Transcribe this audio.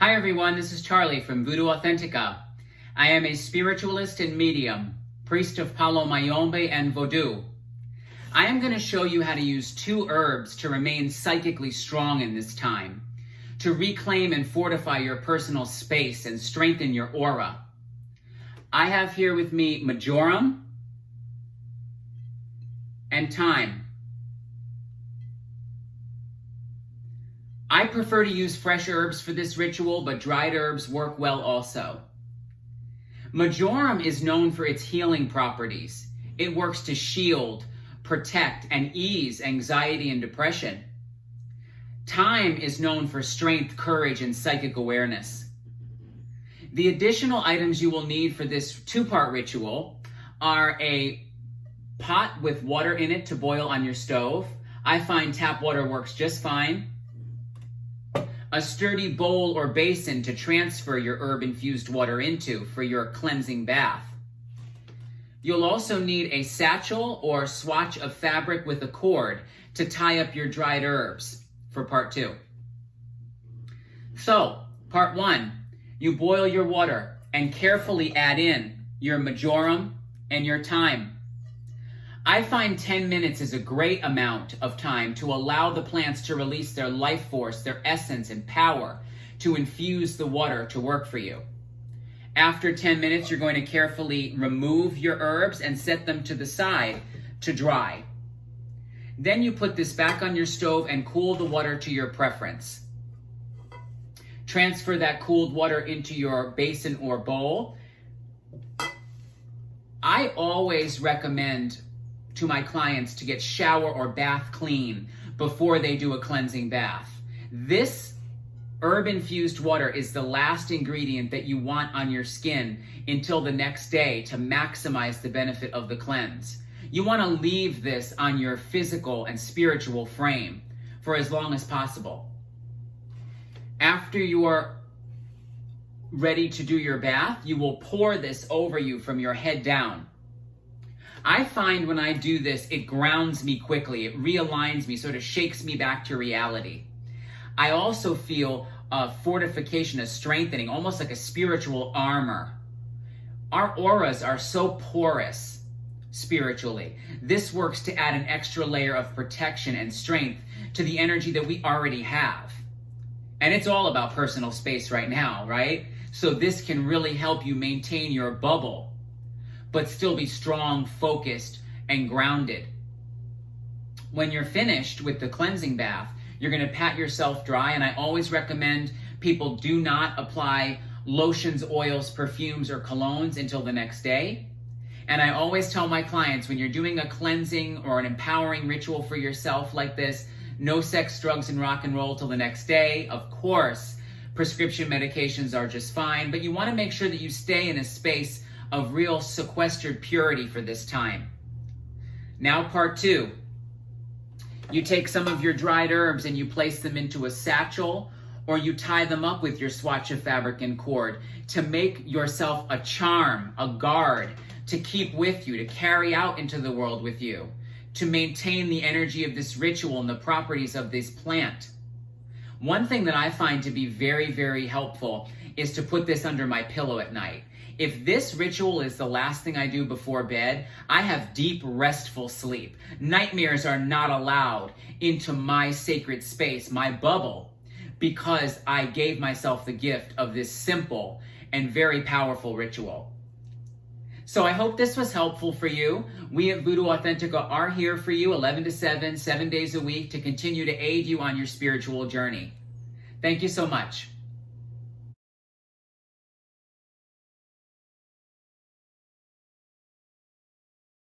Hi everyone, this is Charlie from Voodoo Authentica. I am a spiritualist and medium, priest of Palero Mayombe and Voodoo. I am going to show you how to use 2 herbs to remain psychically strong in this time, to reclaim and fortify your personal space and strengthen your aura. I have here with me Marjoram and Thyme. I prefer to use fresh herbs for this ritual, but dried herbs work well also. Marjoram is known for its healing properties. It works to shield, protect, and ease anxiety and depression. Thyme is known for strength, courage, and psychic awareness. The additional items you will need for this 2-part ritual are a pot with water in it to boil on your stove. I find tap water works just fine. A sturdy bowl or basin to transfer your herb-infused water into for your cleansing bath. You'll also need a satchel or swatch of fabric with a cord to tie up your dried herbs for part 2. So, part 1, you boil your water and carefully add in your marjoram and your thyme. I find 10 minutes is a great amount of time to allow the plants to release their life force, their essence and power to infuse the water to work for you. After 10 minutes, you're going to carefully remove your herbs and set them to the side to dry. Then you put this back on your stove and cool the water to your preference. Transfer that cooled water into your basin or bowl. I always recommend to my clients to get shower or bath clean before they do a cleansing bath. This herb-infused water is the last ingredient that you want on your skin until the next day to maximize the benefit of the cleanse. You want to leave this on your physical and spiritual frame for as long as possible. After you are ready to do your bath, you will pour this over you from your head down. I find when I do this, it grounds me quickly. It realigns me, sort of shakes me back to reality. I also feel a fortification, a strengthening, almost like a spiritual armor. Our auras are so porous spiritually. This works to add an extra layer of protection and strength to the energy that we already have. And it's all about personal space right now, right? So this can really help you maintain your bubble, but still be strong, focused, and grounded. When you're finished with the cleansing bath, you're gonna pat yourself dry, and I always recommend people do not apply lotions, oils, perfumes, or colognes until the next day. And I always tell my clients, when you're doing a cleansing or an empowering ritual for yourself like this, no sex, drugs, and rock and roll till the next day. Of course, prescription medications are just fine, but you wanna make sure that you stay in a space of real sequestered purity for this time. Now part 2. You take some of your dried herbs and you place them into a satchel, or you tie them up with your swatch of fabric and cord to make yourself a charm, a guard, to keep with you, to carry out into the world with you, to maintain the energy of this ritual and the properties of this plant. One thing that I find to be very, very helpful is to put this under my pillow at night. If this ritual is the last thing I do before bed, I have deep, restful sleep. Nightmares are not allowed into my sacred space, my bubble, because I gave myself the gift of this simple and very powerful ritual. So I hope this was helpful for you. We at Voodoo Authentica are here for you 11 to 7, 7 days a week to continue to aid you on your spiritual journey. Thank you so much.